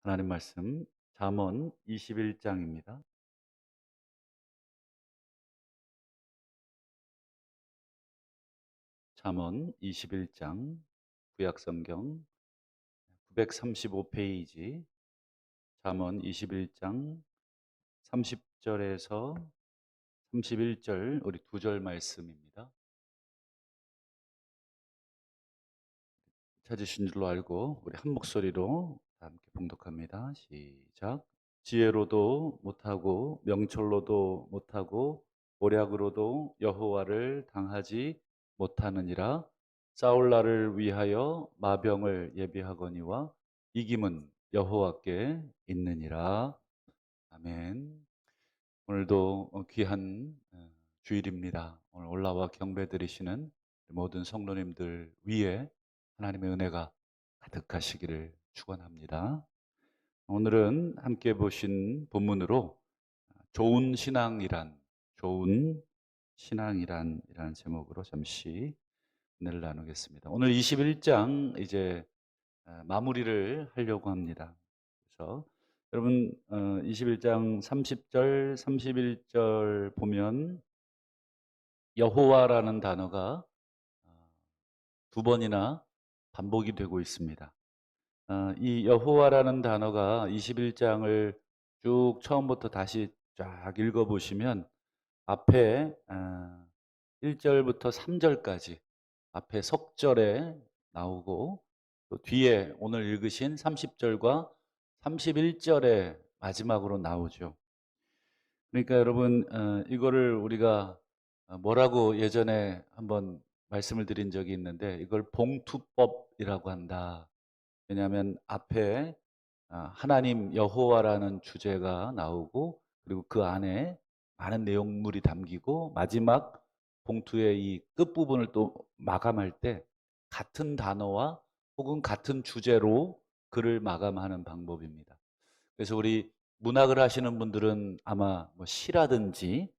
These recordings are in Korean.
하나님 말씀 잠언 21장입니다. 잠언 21장 구약성경 935페이지 잠언 21장 30절에서 31절 우리 두 절 말씀입니다. 찾으신 줄로 알고 우리 한 목소리로 다 함께 봉독합니다. 시작. 지혜로도 못하고 명철로도 못하고 모략으로도 여호와를 당하지 못하느니라. 싸울 날을 위하여 마병을 예비하거니와 이김은 여호와께 있느니라. 아멘. 오늘도 귀한 주일입니다. 오늘 올라와 경배드리시는 모든 성도님들 위에 하나님의 은혜가 가득하시기를 축원합니다. 오늘은 함께 보신 본문으로 좋은 신앙이란 이라는 제목으로 잠시 은혜를 나누겠습니다. 오늘 21장 이제 마무리를 하려고 합니다. 그래서 여러분 21장 30절, 31절 보면 여호와라는 단어가 두 번이나 반복이 되고 있습니다. 이 여호와라는 단어가 21장을 쭉 처음부터 다시 쫙 읽어보시면 앞에 1절부터 3절까지 앞에 석절에 나오고 또 뒤에 오늘 읽으신 30절과 31절에 마지막으로 나오죠. 그러니까 여러분 이거를 우리가 뭐라고 예전에 한번 말씀을 드린 적이 있는데 이걸 봉투법이라고 한다. 왜냐하면 앞에 하나님 여호와라는 주제가 나오고 그리고 그 안에 많은 내용물이 담기고 마지막 봉투의 이 끝부분을 또 마감할 때 같은 단어와 혹은 같은 주제로 글을 마감하는 방법입니다. 그래서 우리 문학을 하시는 분들은 아마 뭐 시라든지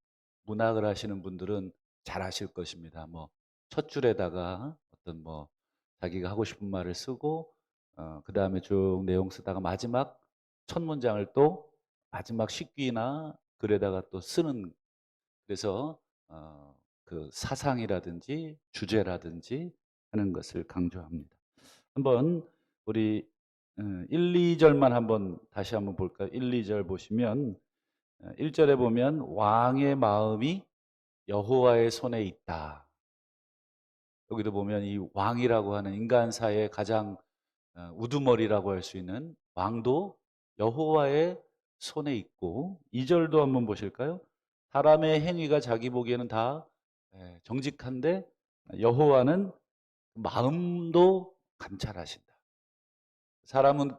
문학을 하시는 분들은 잘 아실 것입니다. 뭐 첫 줄에다가 어떤 뭐 자기가 하고 싶은 말을 쓰고 그다음에 쭉 내용 쓰다가 마지막 첫 문장을 또 마지막 식귀나 글에다가 또 쓰는 그래서 그 사상이라든지 주제라든지 하는 것을 강조합니다. 한번 우리 1, 2절만 한번 다시 한번 볼까요? 1, 2절 보시면 1절에 보면 왕의 마음이 여호와의 손에 있다. 여기도 보면 이 왕이라고 하는 인간사의 가장 우두머리라고 할 수 있는 왕도 여호와의 손에 있고 2절도 한번 보실까요? 사람의 행위가 자기 보기에는 다 정직한데 여호와는 마음도 감찰하신다. 사람은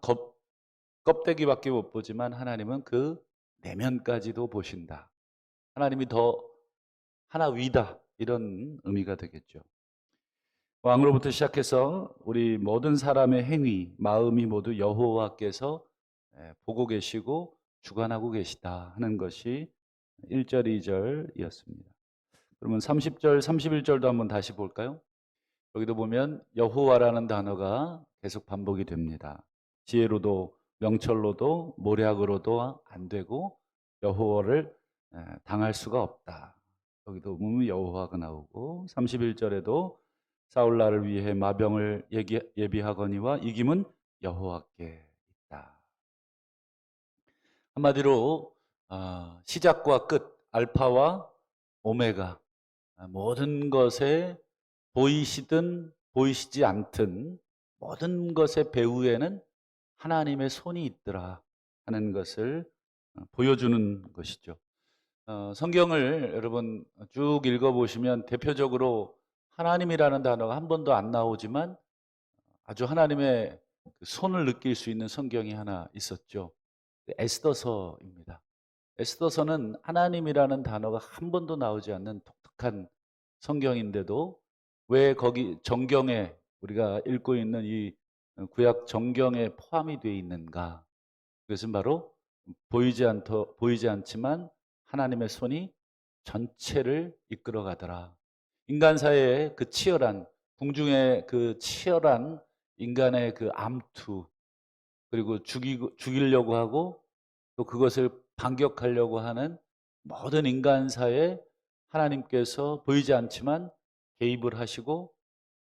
껍데기밖에 못 보지만 하나님은 그 내면까지도 보신다. 하나님이 더 하나 위다. 이런 의미가 되겠죠. 왕으로부터 시작해서 우리 모든 사람의 행위, 마음이 모두 여호와께서 보고 계시고 주관하고 계시다 하는 것이 1절, 2절이었습니다. 그러면 30절, 31절도 한번 다시 볼까요? 여기도 보면 여호와라는 단어가 계속 반복이 됩니다. 지혜로도 명철로도 모략으로도 안 되고 여호와를 당할 수가 없다. 여기도 보면 여호와가 나오고 31절에도 싸울 날을 위해 마병을 예비하거니와 이김은 여호와께 있다. 한마디로 시작과 끝, 알파와 오메가 모든 것에 보이시든 보이시지 않든 모든 것의 배후에는 하나님의 손이 있더라 하는 것을 보여주는 것이죠. 성경을 여러분 쭉 읽어보시면 대표적으로 하나님이라는 단어가 한 번도 안 나오지만 아주 하나님의 그 손을 느낄 수 있는 성경이 하나 있었죠. 에스더서입니다. 에스더서는 하나님이라는 단어가 한 번도 나오지 않는 독특한 성경인데도 왜 거기 정경에 우리가 읽고 있는 이 구약 정경에 포함이 되어 있는가? 그것은 바로 보이지 않지만 하나님의 손이 전체를 이끌어 가더라. 인간 사회의 그 치열한 궁중의 그 치열한 인간의 그 암투, 그리고 죽이려고 하고 또 그것을 반격하려고 하는 모든 인간사에 하나님께서 보이지 않지만 개입을 하시고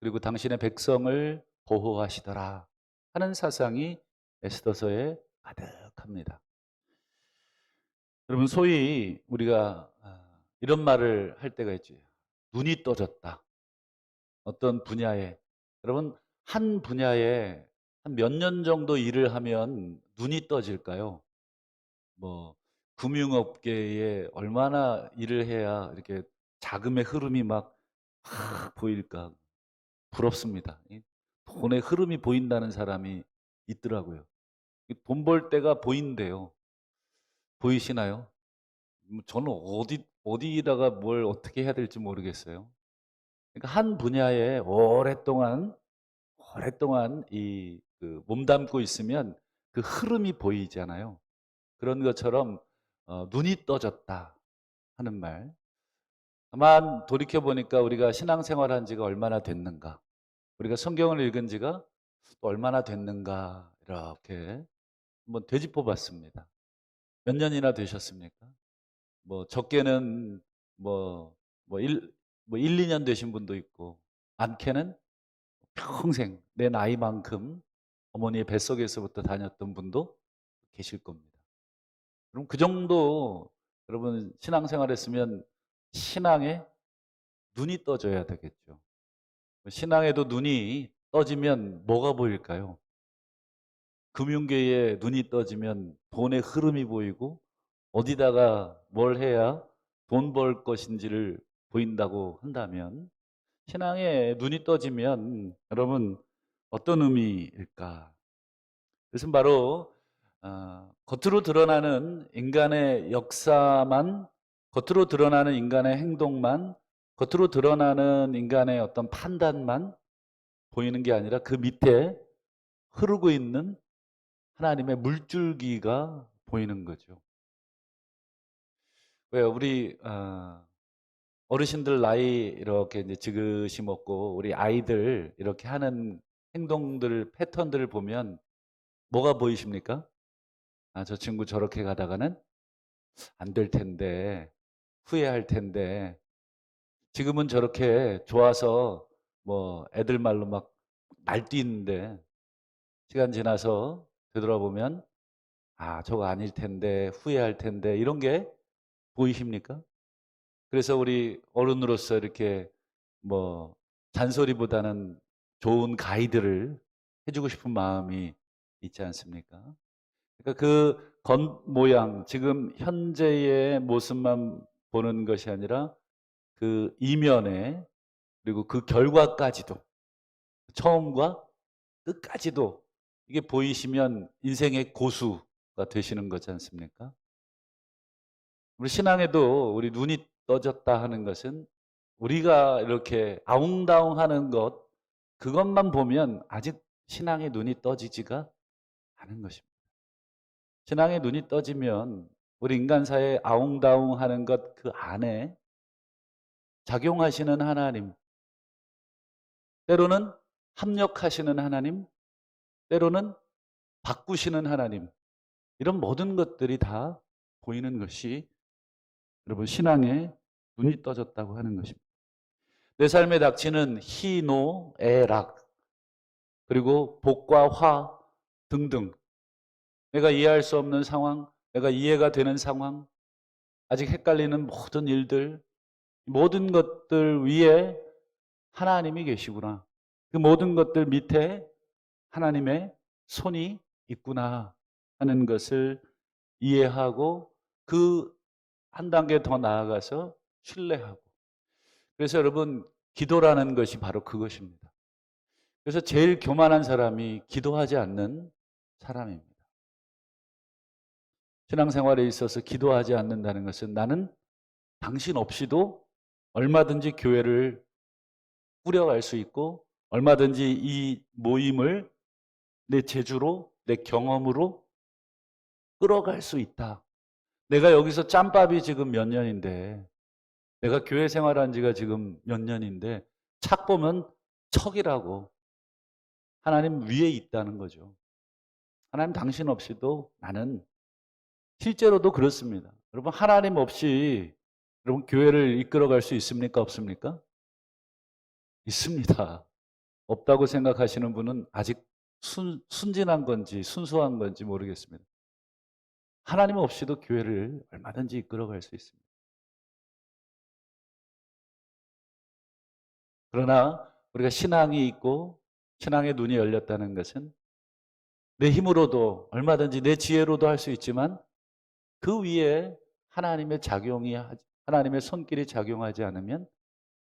그리고 당신의 백성을 보호하시더라 하는 사상이 에스더서에 가득합니다. 여러분, 소위 우리가 이런 말을 할 때가 있죠. 눈이 떠졌다. 어떤 분야에. 여러분, 한 분야에 한 몇 년 정도 일을 하면 눈이 떠질까요? 뭐 금융업계에 얼마나 일을 해야 이렇게 자금의 흐름이 막 보일까? 부럽습니다. 돈의 흐름이 보인다는 사람이 있더라고요. 돈 벌 때가 보인대요. 보이시나요? 저는 어디다가 뭘 어떻게 해야 될지 모르겠어요. 그러니까 한 분야에 오랫동안 몸담고 있으면 그 흐름이 보이잖아요. 그런 것처럼 눈이 떠졌다 하는 말. 다만 돌이켜 보니까 우리가 신앙생활 한 지가 얼마나 됐는가, 우리가 성경을 읽은 지가 또 얼마나 됐는가 이렇게 한번 되짚어 봤습니다. 몇 년이나 되셨습니까? 뭐 적게는 뭐, 뭐 2년 되신 분도 있고 많게는 평생 내 나이만큼 어머니의 뱃속에서부터 다녔던 분도 계실 겁니다. 그럼 그 정도 여러분 신앙생활 했으면 신앙에 눈이 떠져야 되겠죠. 신앙에도 눈이 떠지면 뭐가 보일까요? 금융계에 눈이 떠지면 돈의 흐름이 보이고 어디다가 뭘 해야 돈 벌 것인지를 보인다고 한다면 신앙에 눈이 떠지면 여러분 어떤 의미일까? 그것은 바로 겉으로 드러나는 인간의 역사만, 겉으로 드러나는 인간의 행동만, 겉으로 드러나는 인간의 어떤 판단만 보이는 게 아니라 그 밑에 흐르고 있는 하나님의 물줄기가 보이는 거죠. 왜요? 우리 어르신들 나이 이렇게 이제 지그시 먹고 우리 아이들 이렇게 하는 행동들, 패턴들을 보면 뭐가 보이십니까? 아, 저 친구 저렇게 가다가는 안 될 텐데, 후회할 텐데, 지금은 저렇게 좋아서 뭐 애들 말로 막 날뛰는데, 시간 지나서 되돌아보면, 아, 저거 아닐 텐데, 후회할 텐데, 이런 게 보이십니까? 그래서 우리 어른으로서 이렇게 뭐 잔소리보다는 좋은 가이드를 해주고 싶은 마음이 있지 않습니까? 그러니까 그 겉모양, 지금 현재의 모습만 보는 것이 아니라 그 이면에 그리고 그 결과까지도 처음과 끝까지도 이게 보이시면 인생의 고수가 되시는 거지 않습니까? 우리 신앙에도 우리 눈이 떠졌다 하는 것은 우리가 이렇게 아웅다웅하는 것 그것만 보면 아직 신앙의 눈이 떠지지가 않은 것입니다. 신앙의 눈이 떠지면 우리 인간사에 아웅다웅하는 것 그 안에 작용하시는 하나님, 때로는 합력하시는 하나님, 때로는 바꾸시는 하나님, 이런 모든 것들이 다 보이는 것이 여러분 신앙의 눈이 떠졌다고 하는 것입니다. 내 삶에 닥치는 희노, 애락, 그리고 복과 화 등등 내가 이해할 수 없는 상황, 내가 이해가 되는 상황, 아직 헷갈리는 모든 일들, 모든 것들 위에 하나님이 계시구나. 그 모든 것들 밑에 하나님의 손이 있구나 하는 것을 이해하고 그 한 단계 더 나아가서 신뢰하고. 그래서 여러분, 기도라는 것이 바로 그것입니다. 그래서 제일 교만한 사람이 기도하지 않는 사람입니다. 신앙생활에 있어서 기도하지 않는다는 것은 나는 당신 없이도 얼마든지 교회를 꾸려갈 수 있고 얼마든지 이 모임을 내 재주로, 내 경험으로 끌어갈 수 있다. 내가 여기서 짬밥이 지금 몇 년인데, 내가 교회 생활한 지가 지금 몇 년인데, 착 보면 척이라고. 하나님 위에 있다는 거죠. 하나님 당신 없이도 나는 실제로도 그렇습니다. 여러분 하나님 없이 여러분 교회를 이끌어갈 수 있습니까? 없습니까? 있습니다. 없다고 생각하시는 분은 아직 순진한 건지 순수한 건지 모르겠습니다. 하나님 없이도 교회를 얼마든지 이끌어갈 수 있습니다. 그러나 우리가 신앙이 있고 신앙의 눈이 열렸다는 것은 내 힘으로도 얼마든지 내 지혜로도 할 수 있지만 그 위에 하나님의 하나님의 손길이 작용하지 않으면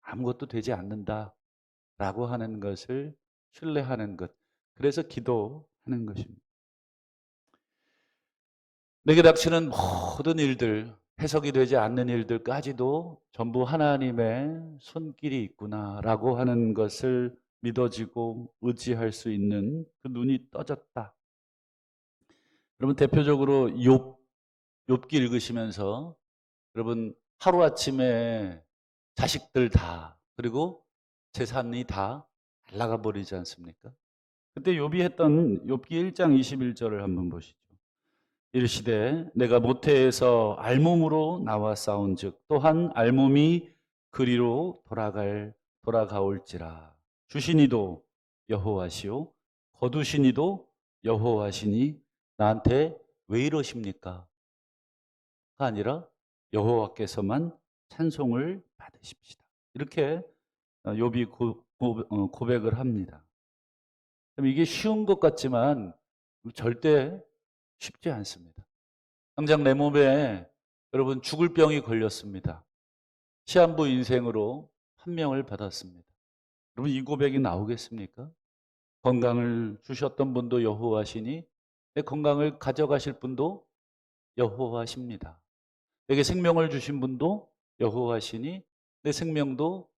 아무것도 되지 않는다라고 하는 것을 신뢰하는 것. 그래서 기도하는 것입니다. 내게 닥치는 모든 일들, 해석이 되지 않는 일들까지도 전부 하나님의 손길이 있구나라고 하는 것을 믿어지고 의지할 수 있는 그 눈이 떠졌다. 여러분 대표적으로 욥기 읽으시면서 여러분 하루아침에 자식들 다 그리고 재산이 다 날아가 버리지 않습니까? 그때 욥이 했던 욥기 1장 21절을 한번 보시죠. 이르시되 내가 모태에서 알몸으로 나와 싸운즉 또한 알몸이 그리로 돌아가올지라. 주시니도 여호와시오 거두시니도 여호와시니 나한테 왜 이러십니까? 가 아니라 여호와께서만 찬송을 받으십시다. 이렇게 욥이 고백을 합니다. 이게 쉬운 것 같지만 절대 쉽지 않습니다. 당장 내 몸에 여러분 죽을 병이 걸렸습니다. 시한부 인생으로 판명을 받았습니다. 여러분 이 고백이 나오겠습니까? 건강을 주셨던 분도 여호와시니 내 건강을 가져가실 분도 여호와십니다. 내게 생명을 주신 분도 여호와시니 내 생명도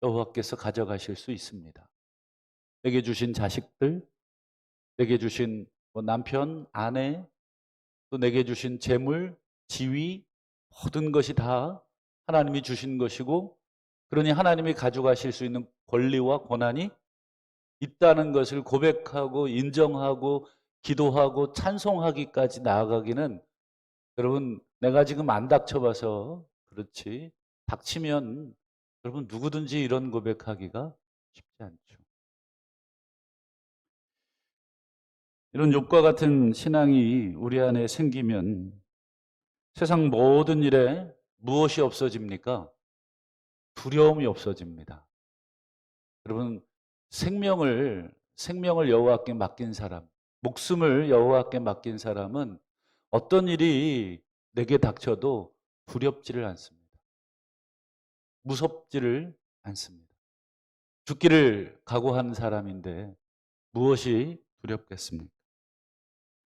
여호와께서 가져가실 수 있습니다. 내게 주신 자식들, 내게 주신 남편, 아내, 또 내게 주신 재물, 지위, 모든 것이 다 하나님이 주신 것이고 그러니 하나님이 가져가실 수 있는 권리와 권한이 있다는 것을 고백하고 인정하고 기도하고 찬송하기까지 나아가기는 여러분 내가 지금 안 닥쳐봐서 그렇지 닥치면 여러분 누구든지 이런 고백하기가 쉽지 않죠. 이런 욥과 같은 신앙이 우리 안에 생기면 세상 모든 일에 무엇이 없어집니까? 두려움이 없어집니다. 여러분 생명을 여호와께 맡긴 사람, 목숨을 여호와께 맡긴 사람은 어떤 일이 내게 닥쳐도 두렵지를 않습니다. 무섭지를 않습니다. 죽기를 각오한 사람인데 무엇이 두렵겠습니까?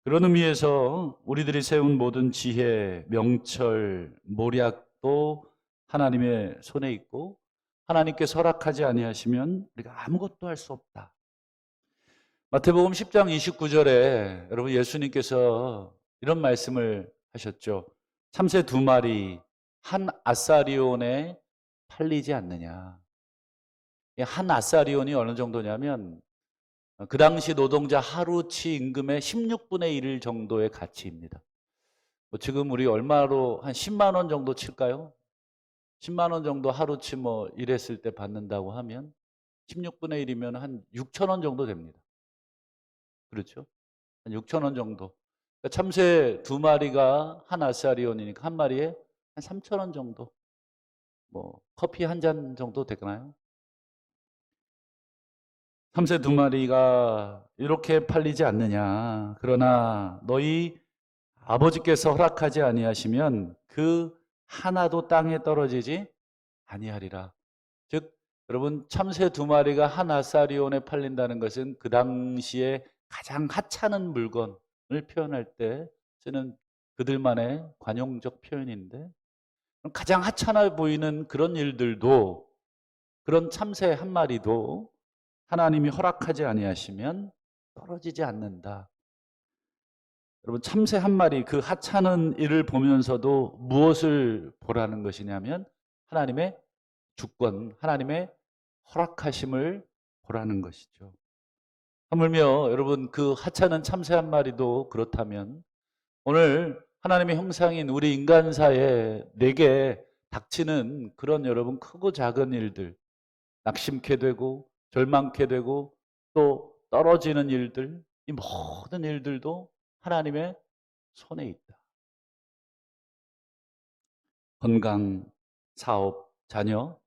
그런 의미에서 우리들이 세운 모든 지혜, 명철, 모략도 하나님의 손에 있고 하나님께 허락하지 아니하시면 우리가 아무것도 할 수 없다. 마태복음 10장 29절에 여러분 예수님께서 이런 말씀을 하셨죠. 참새 2마리 한 아사리온에 팔리지 않느냐. 한 아사리온이 어느 정도냐면 그 당시 노동자 하루치 임금의 16분의 1 정도의 가치입니다. 지금 우리 얼마로 한 10만 원 정도 칠까요? 10만 원 정도 하루치 일했을 때 받는다고 하면 16분의 1이면 한 6천 원 정도 됩니다. 그렇죠? 한 6천 원 정도. 그러니까 참새 2마리가 한 아사리온이니까 한 마리에 한 3천 원 정도. 커피 한 잔 정도 되나요? 참새 2마리가 이렇게 팔리지 않느냐. 그러나 너희 아버지께서 허락하지 아니하시면 그 하나도 땅에 떨어지지 아니하리라. 즉 여러분 참새 2마리가 한 아사리온에 팔린다는 것은 그 당시에 가장 하찮은 물건을 표현할 때 쓰는 그들만의 관용적 표현인데 가장 하찮아 보이는 그런 일들도 그런 참새 한 마리도 하나님이 허락하지 아니하시면 떨어지지 않는다. 여러분 참새 한 마리 그 하찮은 일을 보면서도 무엇을 보라는 것이냐면 하나님의 주권, 하나님의 허락하심을 보라는 것이죠. 하물며 여러분 그 하찮은 참새 한 마리도 그렇다면 오늘 하나님의 형상인 우리 인간사에 내게 닥치는 그런 여러분 크고 작은 일들, 낙심케 되고 절망케 되고 또 떨어지는 일들, 이 모든 일들도 하나님의 손에 있다. 건강, 사업, 자녀.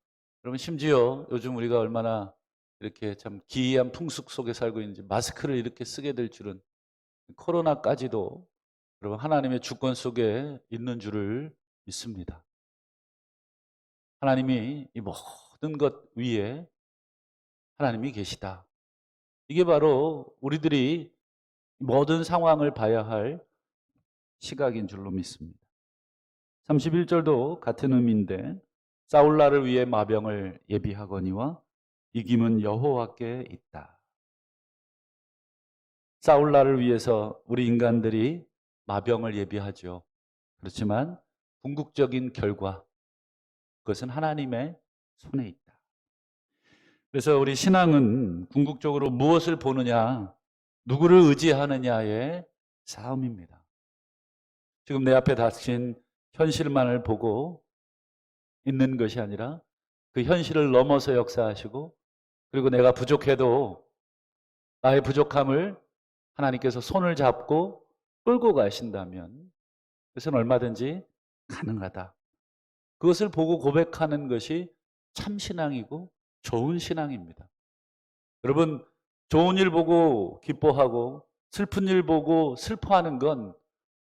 여러분 심지어 요즘 우리가 얼마나 이렇게 참 기이한 풍습 속에 살고 있는지 마스크를 이렇게 쓰게 될 줄은, 코로나까지도 여러분 하나님의 주권 속에 있는 줄을 믿습니다. 하나님이 이 모든 것 위에 하나님이 계시다. 이게 바로 우리들이 모든 상황을 봐야 할 시각인 줄로 믿습니다. 31절도 같은 의미인데 사울나를 위해 마병을 예비하거니와 이김은 여호와께 있다. 사울나를 위해서 우리 인간들이 마병을 예비하죠. 그렇지만 궁극적인 결과, 그것은 하나님의 손에 있다. 그래서 우리 신앙은 궁극적으로 무엇을 보느냐, 누구를 의지하느냐의 싸움입니다. 지금 내 앞에 닥친 현실만을 보고 있는 것이 아니라 그 현실을 넘어서 역사하시고, 그리고 내가 부족해도 나의 부족함을 하나님께서 손을 잡고 끌고 가신다면 그것은 얼마든지 가능하다. 그것을 보고 고백하는 것이 참 신앙이고 좋은 신앙입니다. 여러분, 좋은 일 보고 기뻐하고 슬픈 일 보고 슬퍼하는 건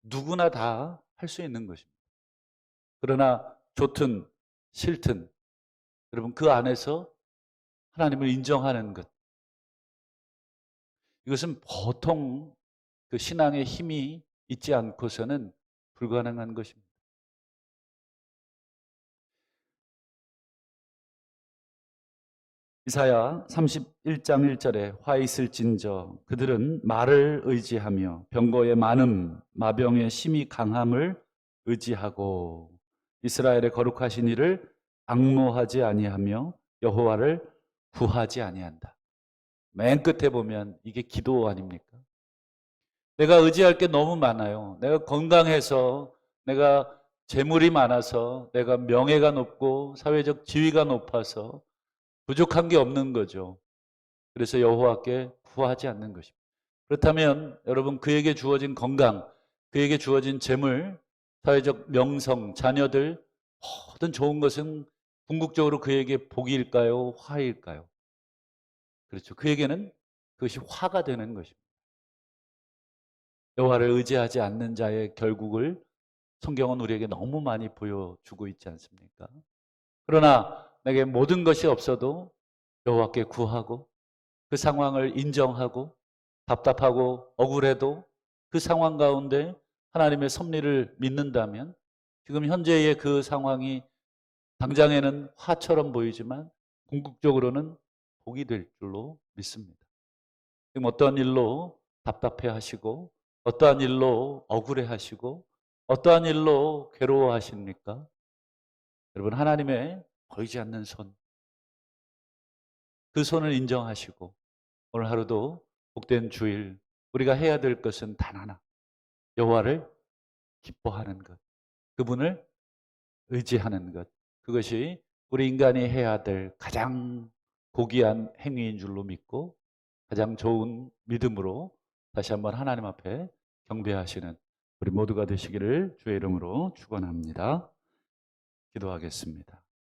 누구나 다 할 수 있는 것입니다. 그러나 좋든 싫든 여러분 그 안에서 하나님을 인정하는 것, 이것은 보통 그 신앙의 힘이 있지 않고서는 불가능한 것입니다. 이사야 31장 1절에 화 있을진저 그들은 말을 의지하며 병거의 많음 마병의 심히 강함을 의지하고 이스라엘의 거룩하신 이를 악모하지 아니하며 여호와를 구하지 아니한다. 맨 끝에 보면 이게 기도 아닙니까? 내가 의지할 게 너무 많아요. 내가 건강해서, 내가 재물이 많아서, 내가 명예가 높고 사회적 지위가 높아서 부족한 게 없는 거죠. 그래서 여호와께 구하지 않는 것입니다. 그렇다면 여러분 그에게 주어진 건강, 그에게 주어진 재물, 사회적 명성, 자녀들 모든 좋은 것은 궁극적으로 그에게 복일까요? 화일까요? 그렇죠. 그에게는 그것이 화가 되는 것입니다. 여호와를 의지하지 않는 자의 결국을 성경은 우리에게 너무 많이 보여주고 있지 않습니까? 그러나 내게 모든 것이 없어도 여호와께 구하고 그 상황을 인정하고 답답하고 억울해도 그 상황 가운데 하나님의 섭리를 믿는다면 지금 현재의 그 상황이 당장에는 화처럼 보이지만 궁극적으로는 복이 될 줄로 믿습니다. 지금 어떠한 일로 답답해 하시고 어떠한 일로 억울해 하시고 어떠한 일로 괴로워 하십니까? 여러분 하나님의 보이지 않는 손, 그 손을 인정하시고 오늘 하루도 복된 주일 우리가 해야 될 것은 단 하나, 여호와를 기뻐하는 것, 그분을 의지하는 것, 그것이 우리 인간이 해야 될 가장 고귀한 행위인 줄로 믿고 가장 좋은 믿음으로 다시 한번 하나님 앞에 경배하시는 우리 모두가 되시기를 주의 이름으로 축원합니다. 기도하겠습니다.